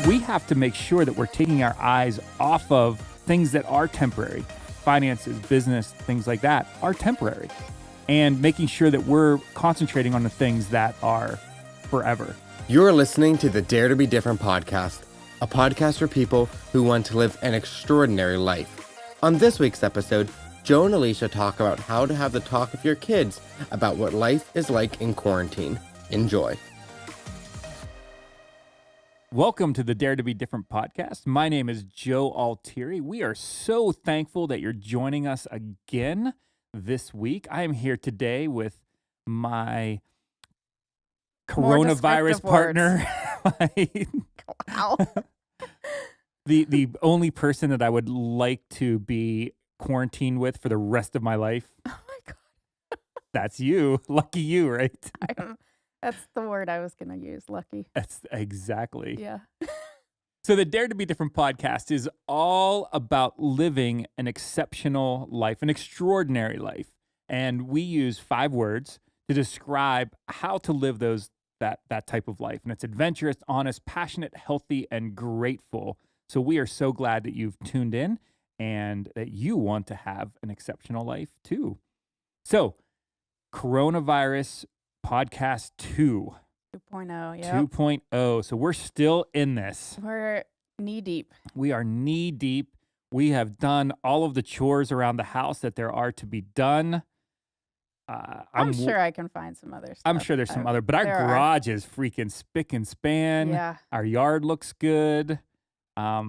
We have to make sure that we're taking our eyes off of things that are temporary. Finances, business, things like that are temporary. And making sure that we're concentrating on the things that are forever. You're listening to the Dare to Be Different podcast, a podcast for people who want to live an extraordinary life. On this week's episode, Joe and Alisha talk about how to have the talk with your kids about what life is like in quarantine. Enjoy. Welcome to the Dare to Be Different podcast. My name is Joe Altieri. We are so thankful that you're joining us again this week. I am here today with my coronavirus partner. Wow. the only person that I would like to be quarantined with for the rest of my life. Oh my God. That's you. Lucky you, right? That's the word I was going to use, lucky. That's exactly. Yeah. So the Dare to Be Different podcast is all about living an exceptional life, an extraordinary life. And we use 5 words to describe how to live that type of life. And it's adventurous, honest, passionate, healthy, and grateful. So we are so glad that you've tuned in and that you want to have an exceptional life too. So coronavirus podcast 2.0, yeah. 2.0. So we're still in this. We're knee deep. We are knee deep. We have done all of the chores around the house that there are to be done. I'm sure I can find some other stuff. I'm sure there's some other, but our garage is freaking spick and span. Yeah. Our yard looks good. I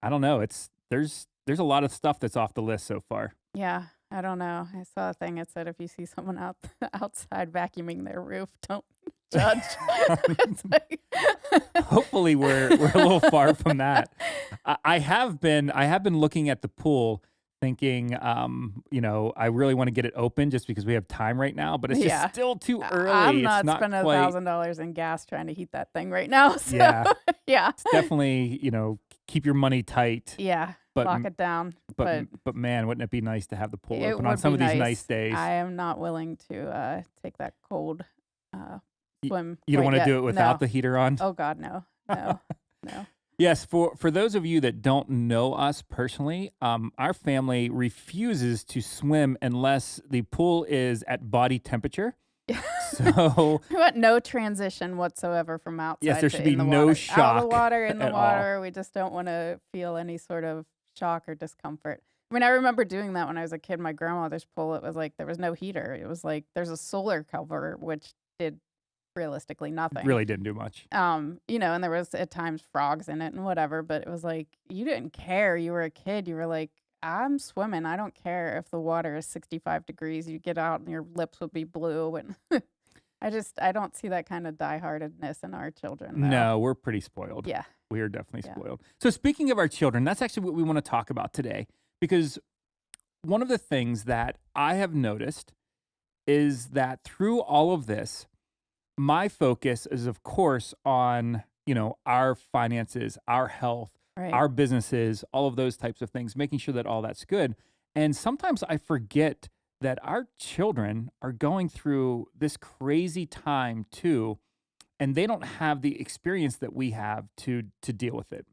don't know. There's a lot of stuff that's off the list so far. Yeah. I don't know. I saw a thing that said if you see someone outside vacuuming their roof, don't judge. Hopefully we're a little far from that. I have been looking at the pool thinking, I really want to get it open just because we have time right now, but it's just still too early. I'm not it's spending quite... $1,000 in gas trying to heat that thing right now. So, yeah. Yeah. It's definitely, keep your money tight. Yeah. But, lock it down. But man, wouldn't it be nice to have the pool it open on some of these nice days? I am not willing to take that cold swim. You don't want to do it without the heater on? Oh, God, no. No. Yes, for those of you that don't know us personally, our family refuses to swim unless the pool is at body temperature. So we want no transition whatsoever from outside. Yes, there should be no water. shock. Out of the water, in the water. All. We just don't want to feel any sort of shock or discomfort. I mean, I remember doing that when I was a kid. My grandmother's pool, it was like there was no heater. It was like there's a solar cover, which did realistically nothing. Really didn't do much. And there was at times frogs in it and whatever, but it was like you didn't care. You were a kid. You were like, I'm swimming. I don't care if the water is 65 degrees. You get out and your lips would be blue. And I don't see that kind of dieheartedness in our children. Though. No, we're pretty spoiled. Yeah. We are definitely spoiled. So speaking of our children, that's actually what we want to talk about today, because one of the things that I have noticed is that through all of this, my focus is, of course, on, our finances, our health, right. our businesses, all of those types of things, making sure that all that's good. And sometimes I forget that our children are going through this crazy time too, and they don't have the experience that we have to deal with it.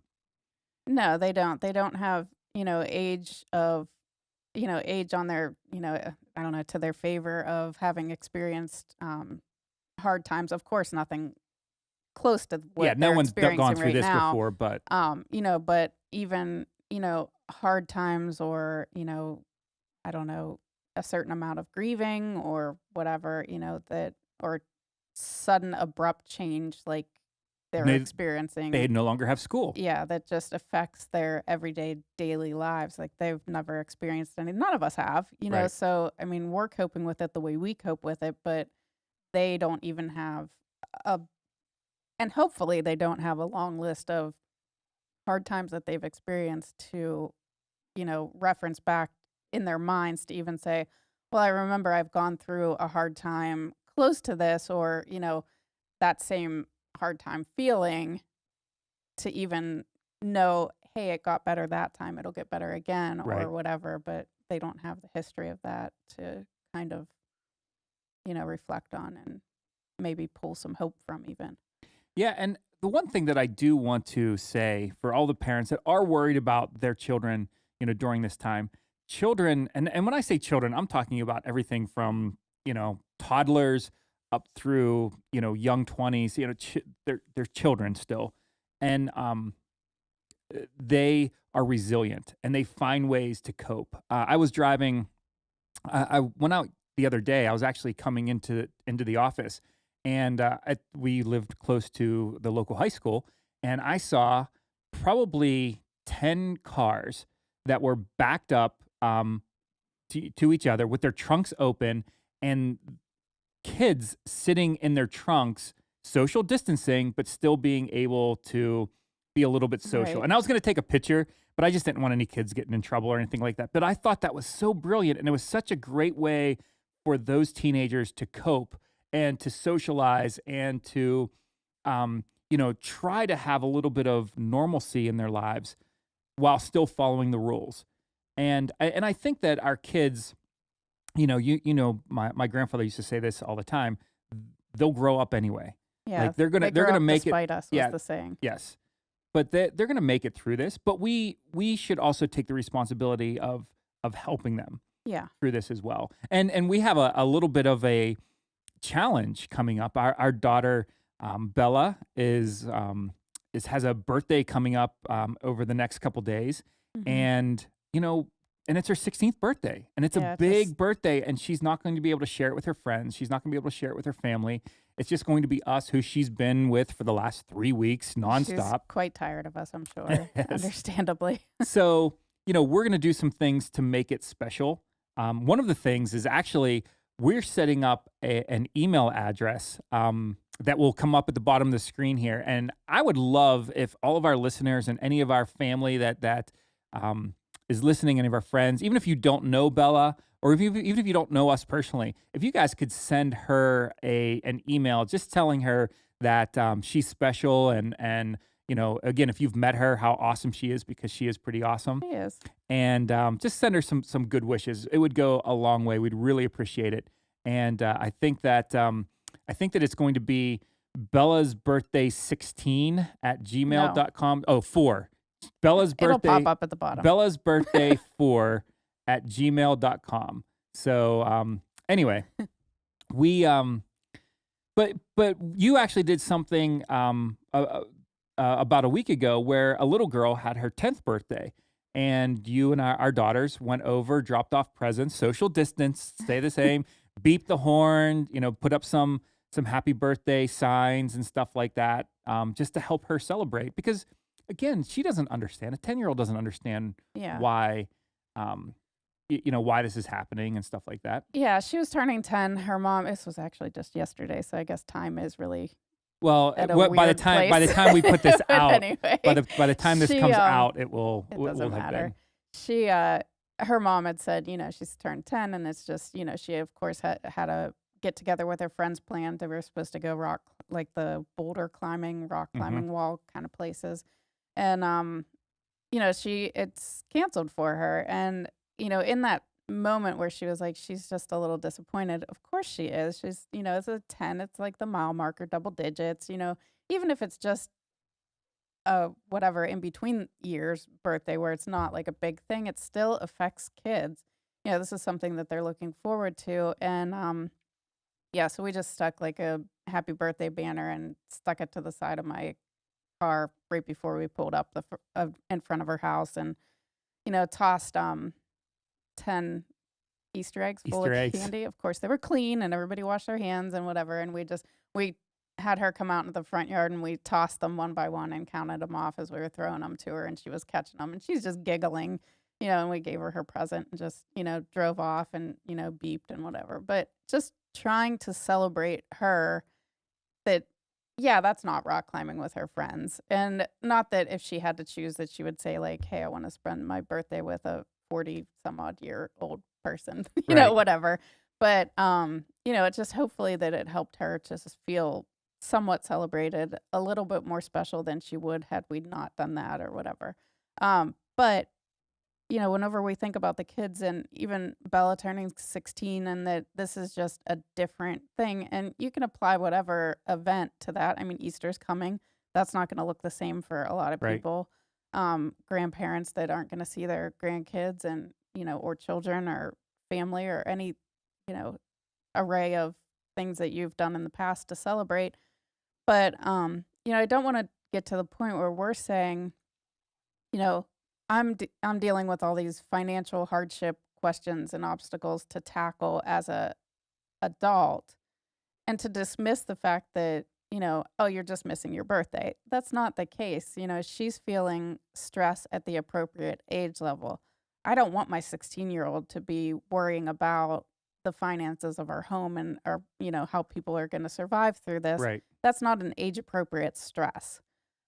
No, they don't. They don't have, age on their, I don't know, to their favor of having experienced hard times. Of course, nothing close to what no they're one's experiencing gone through right this now. before, but but even hard times or I don't know, a certain amount of grieving or whatever that or sudden abrupt change like they're experiencing. They no longer have school. Yeah, that just affects their everyday daily lives. Like they've never experienced any. None of us have, Right. So I mean, we're coping with it the way we cope with it, but they don't even have and hopefully they don't have a long list of hard times that they've experienced to, reference back in their minds to even say, well, I remember I've gone through a hard time close to this, or, that same hard time feeling, to even know, hey, it got better that time, it'll get better again, Right. or whatever. But they don't have the history of that to kind of, reflect on and maybe pull some hope from even. Yeah, and the one thing that I do want to say for all the parents that are worried about their children, during this time, children, and when I say children, I'm talking about everything from, toddlers up through, young 20s, they're children still. And they are resilient and they find ways to cope. I was driving, I went out the other day. I was actually coming into the office, and we lived close to the local high school, and I saw probably 10 cars that were backed up to each other with their trunks open, and kids sitting in their trunks, social distancing, but still being able to be a little bit social. Right. And I was going to take a picture, but I just didn't want any kids getting in trouble or anything like that. But I thought that was so brilliant. And it was such a great way for those teenagers to cope and to socialize and to, try to have a little bit of normalcy in their lives while still following the rules. And I think that our kids, my grandfather used to say this all the time. They'll grow up anyway. Yeah, Like they're they gonna grow up make it. despite us was Yeah, the saying. yes, but they're gonna make it through this. But we should also take the responsibility of helping them Yeah. through this as well. And we have a little bit of a challenge coming up. Our daughter Bella has a birthday coming up over the next couple days, Mhm. and and it's her 16th birthday, and it's Yeah, a it big just birthday, and she's not going to be able to share it with her friends. She's not going to be able to share it with her family. It's just going to be us, who she's been with for the last 3 weeks she's nonstop. quite tired of us, I'm sure, Yes. understandably. So, we're going to do some things to make it special. One of the things is actually we're setting up an email address that will come up at the bottom of the screen here. And I would love if all of our listeners and any of our family that is listening, any of our friends, even if you don't know Bella, or even if you don't know us personally, if you guys could send her an email just telling her that she's special, and again, if you've met her, how awesome she is, because she is pretty awesome. She is. And just send her some good wishes. It would go a long way. We'd really appreciate it. And I think that it's going to be Bella's birthday 16 at gmail.com. Oh, 4. Bella's It'll birthday. pop up at the bottom. Bella's birthday 4 at gmail.com. So anyway, we but you actually did something about a week ago where a little girl had her 10th birthday, and you and our daughters went over, dropped off presents, social distance, stay the same, beep the horn, put up some happy birthday signs and stuff like that, just to help her celebrate. Because again, she doesn't understand. A 10-year-old doesn't understand Yeah. why, why this is happening and stuff like that. Yeah, she was turning 10. Her mom, this was actually just yesterday, so I guess time is really Well, at a by the weird time place. we put this But out, anyway, by the time this she, comes out, it will doesn't have matter. been. She, her mom had said, she's turned 10, and it's just, she of course had a get together with her friends planned. They were supposed to go like the boulder climbing, rock Mhm. climbing wall kind of places. And, it's canceled for her. And, in that moment where she was like, she's just a little disappointed. Of course she is. She's, it's a 10. It's like the mile marker, double digits, even if it's just whatever in between years birthday where it's not like a big thing, it still affects kids. This is something that they're looking forward to. And yeah, so we just stuck like a happy birthday banner and stuck it to the side of my car right before we pulled up in front of her house, and tossed 10 Easter eggs full Easter of eggs. candy. Of course, they were clean and everybody washed their hands and whatever. And we had her come out into the front yard and we tossed them one by one and counted them off as we were throwing them to her. And she was catching them and she's just giggling, and we gave her her present and just, drove off and, beeped and whatever. But just trying to celebrate her that, yeah, that's not rock climbing with her friends. And not that if she had to choose that she would say like, hey, I want to spend my birthday with a 40 some odd year old person, Right. whatever. But, it's just hopefully that it helped her to just feel somewhat celebrated, a little bit more special than she would had we not done that or whatever. But whenever we think about the kids and even Bella turning 16 and that this is just a different thing, and you can apply whatever event to that. I mean, Easter's coming. That's not going to look the same for a lot of Right. people. Grandparents that aren't going to see their grandkids and, or children or family or any, you know, array of things that you've done in the past to celebrate. But, I don't want to get to the point where we're saying, you know, I'm dealing with all these financial hardship questions and obstacles to tackle as a adult, and to dismiss the fact that, oh, you're just missing your birthday. That's not the case. She's feeling stress at the appropriate age level. I don't want my 16-year-old to be worrying about the finances of our home and or, how people are going to survive through this. Right. That's not an age appropriate stress.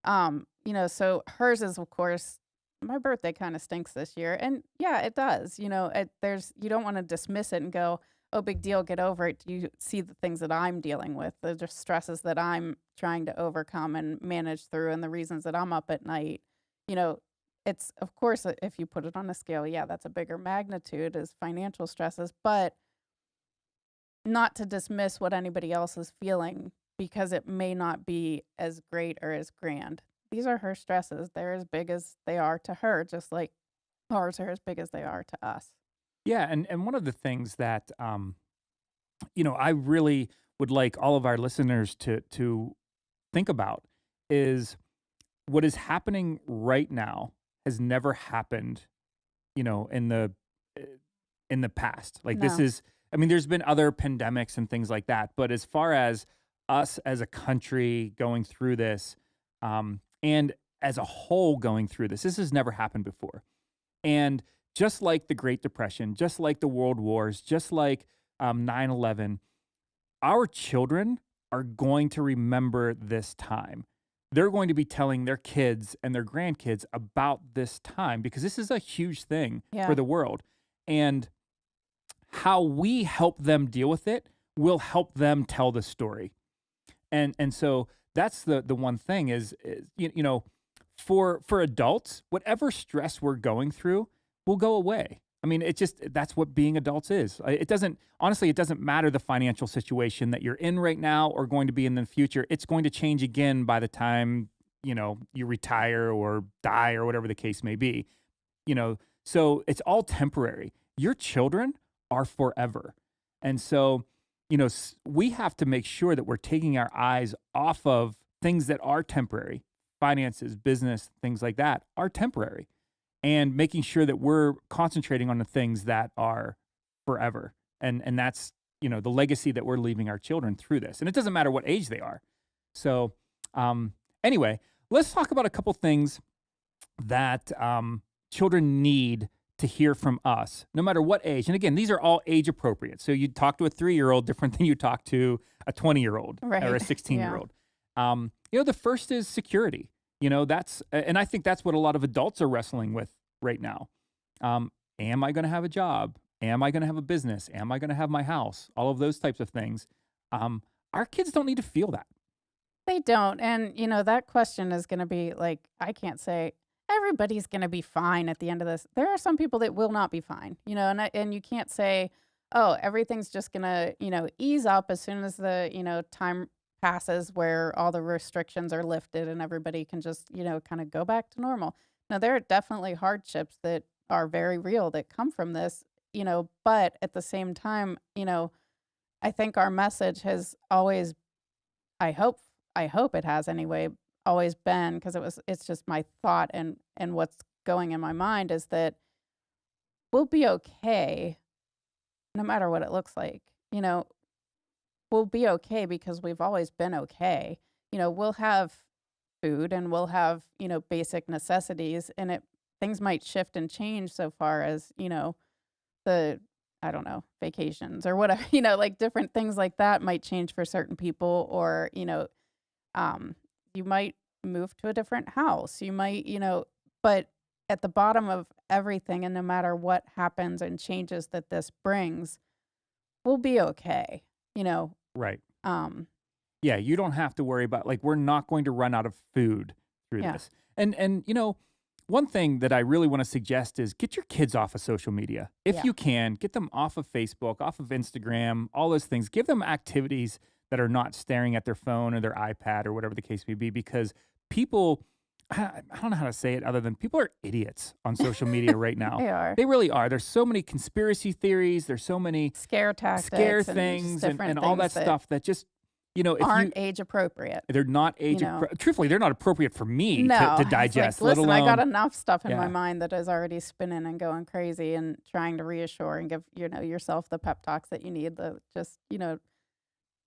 So hers is, of course, my birthday kind of stinks this year. And yeah, it does. You don't want to dismiss it and go, oh, big deal, get over it. You see the things that I'm dealing with, the just stresses that I'm trying to overcome and manage through, and the reasons that I'm up at night. You know, it's, of course, if you put it on a scale, yeah, that's a bigger magnitude as financial stresses, but not to dismiss what anybody else is feeling because it may not be as great or as grand. These are her stresses. They're as big as they are to her, just like ours are as big as they are to us. Yeah, and one of the things that I really would like all of our listeners to think about is what is happening right now has never happened, in uh, the past. Like this No. is, I mean, there's been other pandemics and things like that, but as far as us as a country going through this, and as a whole going through this, this has never happened before. And just like the Great Depression, just like the World Wars, just like 9/11, our children are going to remember this time. They're going to be telling their kids and their grandkids about this time because this is a huge thing for Yeah. the world. And how we help them deal with it will help them tell the story. And so that's the one thing is for adults, whatever stress we're going through will go away. I mean, it just that's what being adults is. It doesn't honestly, it doesn't matter the financial situation that you're in right now or going to be in the future. It's going to change again by the time, you retire or die or whatever the case may be. So it's all temporary. Your children are forever. And so, we have to make sure that we're taking our eyes off of things that are temporary. Finances, business, things like that are temporary, and making sure that we're concentrating on the things that are forever. And that's, the legacy that we're leaving our children through this. And it doesn't matter what age they are. So, anyway, let's talk about a couple things that children need to hear from us, no matter what age. And again, these are all age appropriate. So you talk to a 3-year-old different than you talk to a 20-year-old or a Right. Yeah. 16-year-old. The first is security. And I think that's what a lot of adults are wrestling with right now. Am I going to have a job? Am I going to have a business? Am I going to have my house? All of those types of things. Our kids don't need to feel that. They don't. And, that question is going to be like, I can't say everybody's going to be fine at the end of this. There are some people that will not be fine, and you can't say, oh, everything's just going to, ease up as soon as the, time passes where all the restrictions are lifted and everybody can just, kind of go back to normal. Now, there are definitely hardships that are very real that come from this, but at the same time, I think our message has always, I hope it has anyway, always been, because it's just my thought and what's going in my mind is that we'll be okay no matter what it looks like. We'll be okay because we've always been okay. We'll have food and we'll have, basic necessities, and things might shift and change so far as, the I don't know, vacations or whatever, like different things like that might change for certain people, or, you might move to a different house. You might, but at the bottom of everything, and no matter what happens and changes that this brings, we'll be okay, Right. um, Yeah, you don't have to worry about, like, we're not going to run out of food through yeah, this. And one thing that I really want to suggest is get your kids off of social media. If Yeah. you can, get them off of Facebook, off of Instagram, all those things. Give them activities that are not staring at their phone or their iPad or whatever the case may be, because people, I don't know how to say it other than people are idiots on social media right now. They are. They really are. There's so many conspiracy theories. There's so many Scare tactics scare and just things and different all that things stuff that just, if aren't you, age appropriate. they're not age, truthfully, they're not appropriate for me No, to it's digest, like, let listen, alone. I got enough stuff in my Yeah. mind that is already spinning and going crazy, and trying to reassure and give yourself the pep talks that you need, the just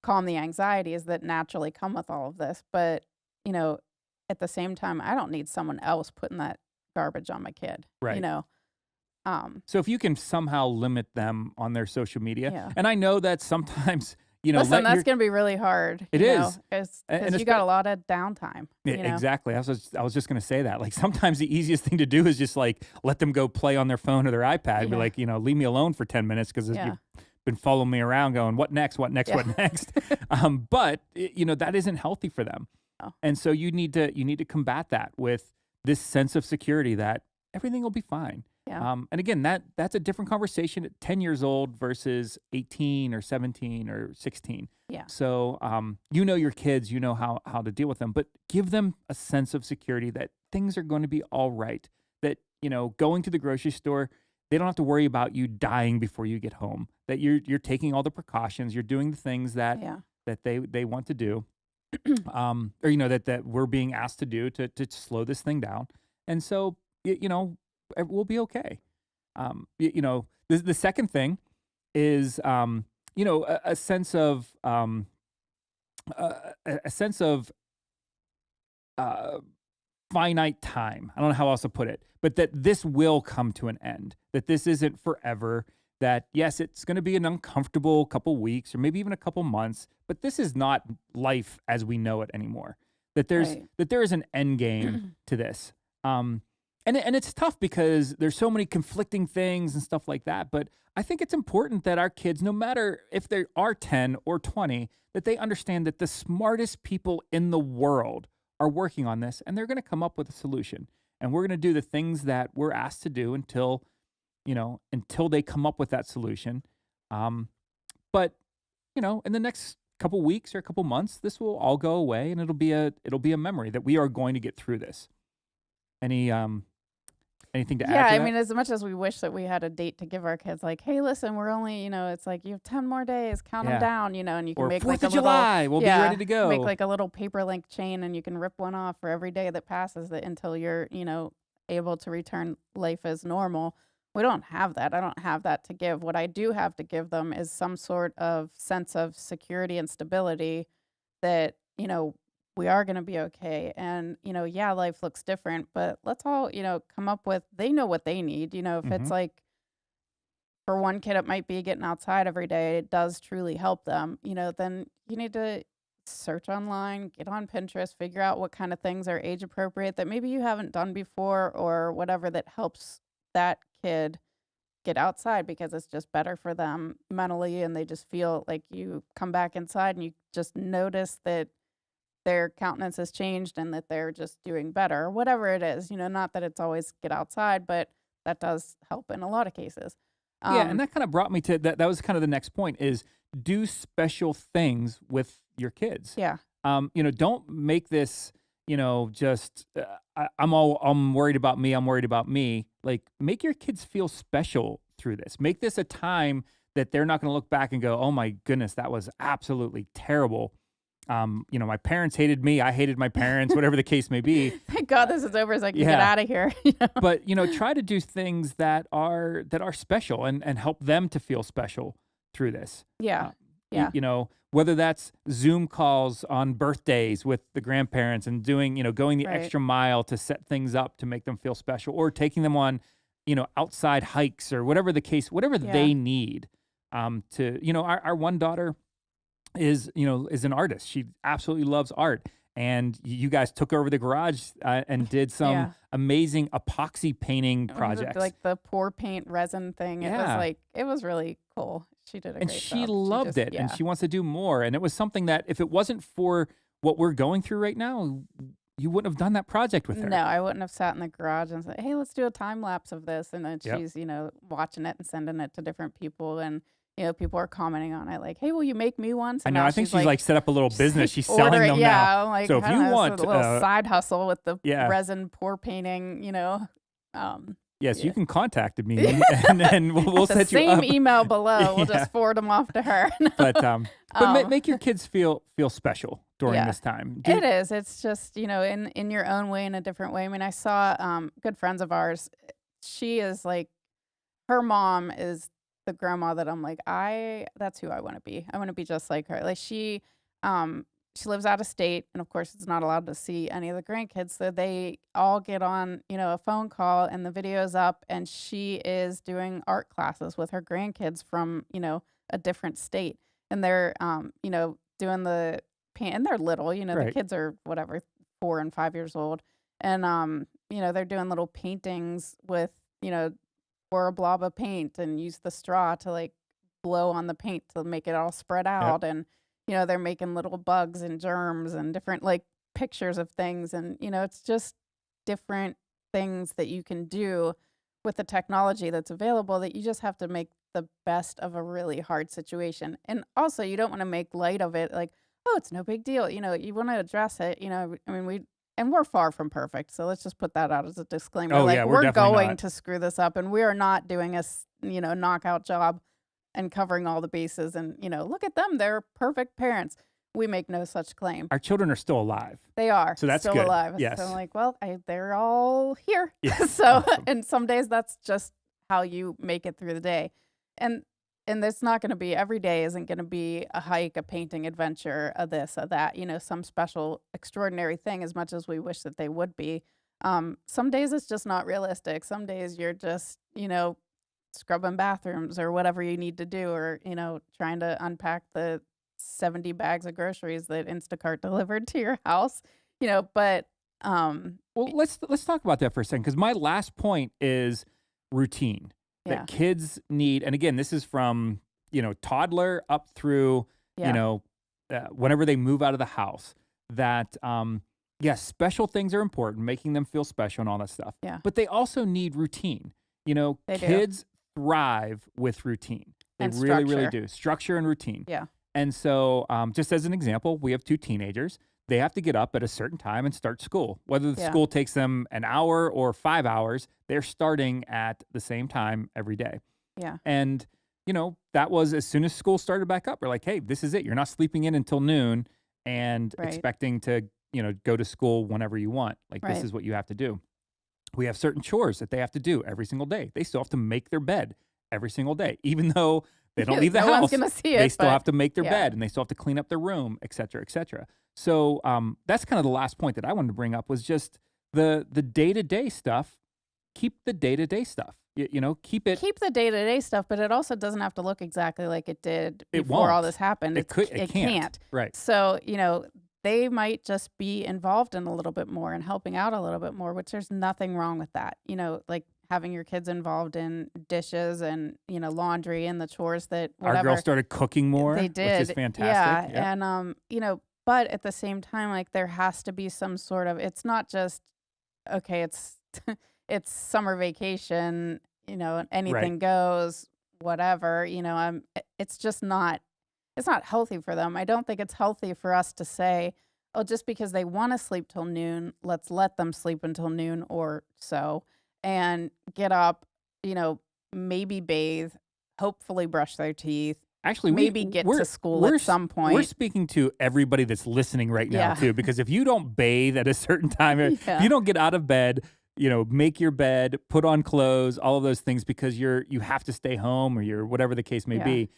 calm the anxieties that naturally come with all of this. But at the same time, I don't need someone else putting that garbage on my kid. Right. Um, So if you can somehow limit them on their social media, Yeah. and I know that sometimes, listen, that's going to be really hard. It is. Because And you got a lot of downtime. Yeah, exactly. I was just going to say that. Like sometimes the easiest thing to do is just like let them go play on their phone or their iPad. Be Yeah. like, leave me alone for 10 minutes because Yeah. you've been following me around going, what next? What next? Yeah. What next? But that isn't healthy for them. No. And so you need to combat that with this sense of security that everything will be fine. Yeah. And again, that's a different conversation at 10 years old versus 18 or 17 or 16. Yeah. So, your kids, how to deal with them, but give them a sense of security that things are going to be all right. That, going to the grocery store, they don't have to worry about you dying before you get home. That you're taking all the precautions, you're doing the things that they want to do. Or that we're being asked to do to slow this thing down. And so, we'll be okay. The second thing is, a sense of finite time. I don't know how else to put it, but that this will come to an end. That this isn't forever. That yes, it's going to be an uncomfortable couple weeks or maybe even a couple months, but this is not life as we know it anymore. That there is an end game to this. And it's tough because there's so many conflicting things and stuff like that. But I think it's important that our kids, no matter if they are 10 or 20, that they understand that the smartest people in the world are working on this and they're going to come up with a solution. And we're going to do the things that we're asked to do until they come up with that solution. But in the next couple weeks or a couple months, this will all go away and it'll be a memory that we are going to get through this. Anything to add to I that? mean, as much as we wish that we had a date to give our kids, like, hey, listen, we're only, it's like you have 10 more days, count them down, and you can Or make 4th like of a July, we'll be ready to go. Make like a little paper link chain, and you can rip one off for every day that passes until you're, able to return life as normal. We don't have that. I don't have that to give. What I do have to give them is some sort of sense of security and stability that, we are going to be okay. And, life looks different, but let's all, come up with, they know what they need. If it's like, for one kid, it might be getting outside every day. It does truly help them, then you need to search online, get on Pinterest, figure out what kind of things are age appropriate that maybe you haven't done before or whatever that helps that kid get outside because it's just better for them mentally. And they just feel like you come back inside and you just notice that their countenance has changed and that they're just doing better, whatever it is, not that it's always get outside, but that does help in a lot of cases. And that kind of brought me to that. That was kind of the next point is do special things with your kids. Yeah. Don't make this, just, I'm worried about me. I'm worried about me. Like make your kids feel special through this. Make this a time that they're not going to look back and go, oh my goodness, that was absolutely terrible. My parents hated me. I hated my parents, whatever the case may be. Thank God this is over so I can get out of here. But, try to do things that are special and help them to feel special through this. Yeah. Whether that's Zoom calls on birthdays with the grandparents and doing, going the extra mile to set things up to make them feel special or taking them on, outside hikes or whatever the case, whatever they need, our one daughter is an artist. She absolutely loves art. And you guys took over the garage and did some amazing epoxy painting projects. Like the pour paint resin thing. It was really cool. She did a great job. And she loved it. And she wants to do more. And it was something that if it wasn't for what we're going through right now, you wouldn't have done that project with her. No, I wouldn't have sat in the garage and said, "Hey, let's do a time lapse of this." And then Yep. she's, watching it and sending it to different people. And, people are commenting on it like, "Hey, will you make me one?" So I know. now I think she's like set up a little business. She's selling ordering, them now. yeah. I'm like, So if I you don't know, want, it's a little side hustle with the yeah. resin pour painting, Yes, yeah. you can contact me, and then we'll the set you up. same email below. We'll Yeah. just forward them off to her. But make your kids feel special during Yeah. this time. It is. It's just, in your own way, in a different way. I mean, I saw good friends of ours. She is like, her mom is the grandma that I'm like, that's who I want to be. I want to be just like her. Like she lives out of state, and of course it's not allowed to see any of the grandkids. So they all get on, a phone call, and the video's up, and she is doing art classes with her grandkids from, a different state. And they're, doing the paint, and they're little, the Right. kids are whatever, 4 and 5 years old. And, they're doing little paintings with, pour a blob of paint and use the straw to like blow on the paint to make it all spread out. And, they're making little bugs and germs and different like pictures of things. And, it's just different things that you can do with the technology that's available that you just have to make the best of a really hard situation. And also, you don't want to make light of it like, oh, it's no big deal. You want to address it. I mean, we're far from perfect. So let's just put that out as a disclaimer. Oh, like, yeah, we're definitely going not. to screw this up, and we are not doing a, knockout job and covering all the bases. And, look at them. They're perfect parents. We make no such claim. Our children are still alive. They are So that's still good. alive. Yes. So I'm like, well, they're all here. Yeah, So, awesome. and some days that's just how you make it through the day. And it's not going to be, every day isn't going to be a hike, a painting adventure, a this, a that, some special, extraordinary thing, as much as we wish that they would be. Some days it's just not realistic. Some days you're just, scrubbing bathrooms or whatever you need to do, or, trying to unpack the 70 bags of groceries that Instacart delivered to your house, but, Well, let's talk about that for a second, because my last point is routine yeah, that kids need. And again, this is from, toddler up through, yeah, whenever they move out of the house, that, yes, special things are important, making them feel special and all that stuff. yeah, But they also need routine. they do. Kids thrive with routine. They And really, really structure. do. Structure and routine. Yeah, And so, just as an example, we have 2 teenagers. They have to get up at a certain time and start school. Whether the yeah, school takes them an hour or 5 hours, they're starting at the same time every day. yeah, And, that was as soon as school started back up, we're like, hey, this is it. You're not sleeping in until noon and right, expecting to, go to school whenever you want. Like, this right. is what you have to do. We have certain chores that they have to do every single day. They still have to make their bed every single day, even though they don't leave the No one's house. gonna see They it, still but have to make their yeah, bed, and they still have to clean up their room, et cetera, et cetera. So that's kind of the last point that I wanted to bring up, was just the day-to-day stuff. Keep the day-to-day stuff. Keep it. keep the day-to-day stuff, but it also doesn't have to look exactly like it did It before all won't. this happened. It It can't. can't. Right. So, they might just be involved in a little bit more and helping out a little bit more, which there's nothing wrong with that. Like having your kids involved in dishes and, laundry and the chores that Our whatever girls started cooking more, they which did. is fantastic. Yeah. And, but at the same time, like there has to be some sort of, it's not just, okay, it's, it's summer vacation, anything goes, whatever, it's just not, it's not healthy for them. I don't think it's healthy for us to say, oh, just because they want to sleep till noon, let's let them sleep until noon or so, and get up, maybe bathe, hopefully brush their teeth, Actually, maybe get to school at some point. We're speaking to everybody that's listening right now, Yeah. too, because if you don't bathe at a certain time, if Yeah. you don't get out of bed, make your bed, put on clothes, all of those things, because you have to stay home, or you're whatever the case may Yeah. be,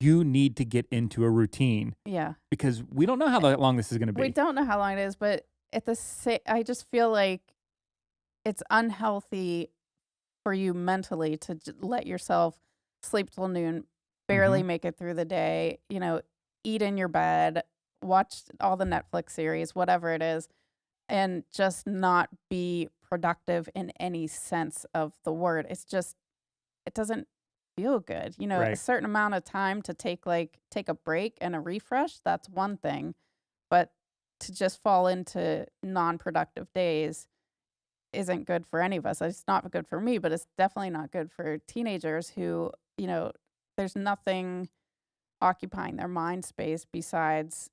you need to get into a routine, Yeah. because we don't know how long this is going to be. We don't know how long it is, but I just feel like it's unhealthy for you mentally to let yourself sleep till noon, barely make it through the day, eat in your bed, watch all the Netflix series, whatever it is, and just not be productive in any sense of the word. It's just, it doesn't feel good. A Right. certain amount of time to take a break and a refresh, that's one thing. But to just fall into non-productive days isn't good for any of us. It's not good for me, but it's definitely not good for teenagers who, there's nothing occupying their mind space besides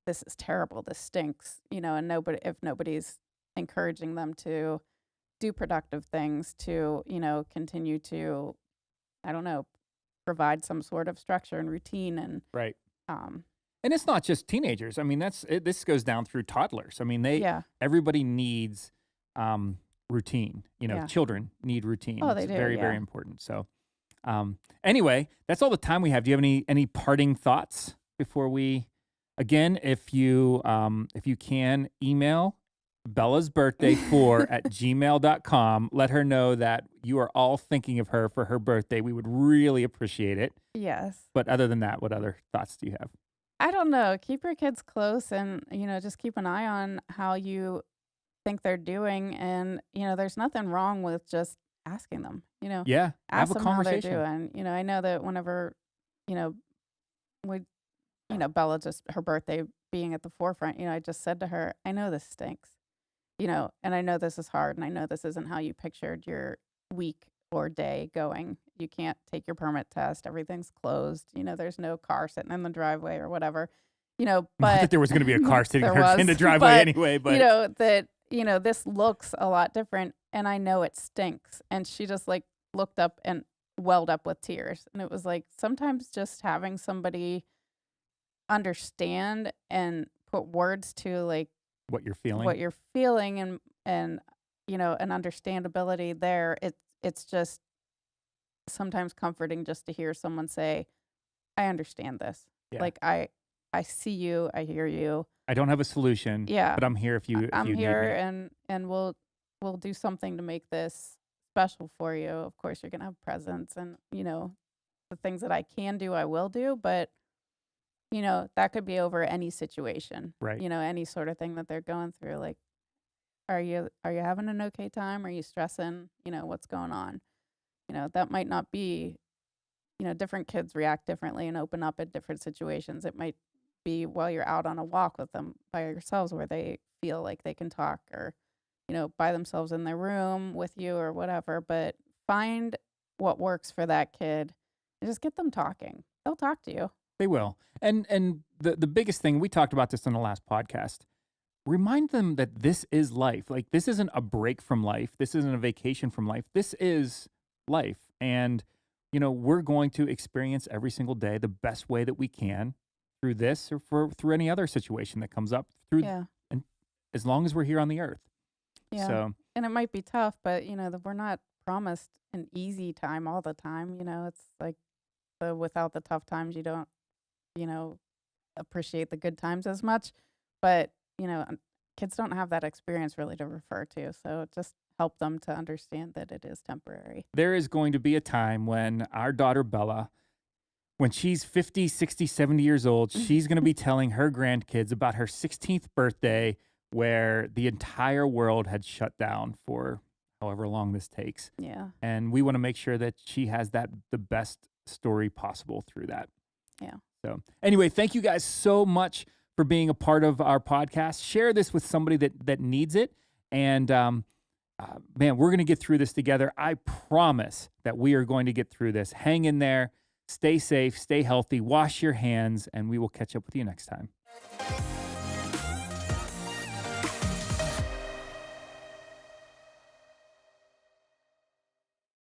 this is terrible, this stinks, and if nobody's encouraging them to do productive things, to, continue to, I don't know, provide some sort of structure and routine and Right. um And it's not just teenagers. I mean, this goes down through toddlers. I mean, yeah. everybody needs routine. Yeah. Children need routine. Oh, It's they do, very, very yeah. important. So, anyway, that's all the time we have. Do you have any parting thoughts before we? Again, if you can email Bella's birthday 4 at gmail.com. Let her know that you are all thinking of her for her birthday. We would really appreciate it. Yes. But other than that, what other thoughts do you have? I don't know. Keep your kids close and, just keep an eye on how you think they're doing. And, there's nothing wrong with just asking them, Yeah, ask have a them how they're conversation. doing. I know that whenever, we, Bella just her birthday being at the forefront, I just said to her, I know this stinks, and I know this is hard and I know this isn't how you pictured your week or day going. You can't take your permit test. Everything's closed. There's no car sitting in the driveway or whatever, Not but that there was going to be a car sitting there in the was, driveway but, anyway, but that, this looks a lot different and I know it stinks. And she just like looked up and welled up with tears. And it was like sometimes just having somebody understand and put words to like what you're feeling. what you're feeling and an understandability there, it's just sometimes comforting just to hear someone say, I understand this. Yeah. Like I see you, I hear you. I don't have a solution, Yeah. but I'm here if you I'm need here me. and we'll do something to make this special for you. Of course you're gonna have presents and the things that I can do I will do, but that could be over any situation. Right. Any sort of thing that they're going through. Like, are you having an okay time? Are you stressing? What's going on? That might not be, different kids react differently and open up at different situations. It might be while you're out on a walk with them by yourselves where they feel like they can talk or, by themselves in their room with you or whatever. But find what works for that kid and just get them talking. They'll talk to you. They will. And the biggest thing, we talked about this in the last podcast, remind them that this is life. Like, this isn't a break from life. This isn't a vacation from life. This is life. And, we're going to experience every single day the best way that we can through this or through any other situation that comes up Yeah. and as long as we're here on the earth. Yeah. So, And it might be tough, but we're not promised an easy time all the time. It's like without the tough times, you don't, appreciate the good times as much. But, kids don't have that experience really to refer to. So just help them to understand that it is temporary. there is going to be a time when our daughter Bella, when she's 50, 60, 70 years old, she's going to be telling her grandkids about her 16th birthday where the entire world had shut down for however long this takes. Yeah. And we want to make sure that she has the best story possible through that. Yeah. So anyway, thank you guys so much for being a part of our podcast. Share this with somebody that needs it. And man, we're going to get through this together. I promise that we are going to get through this. Hang in there. Stay safe, stay healthy, wash your hands, and we will catch up with you next time.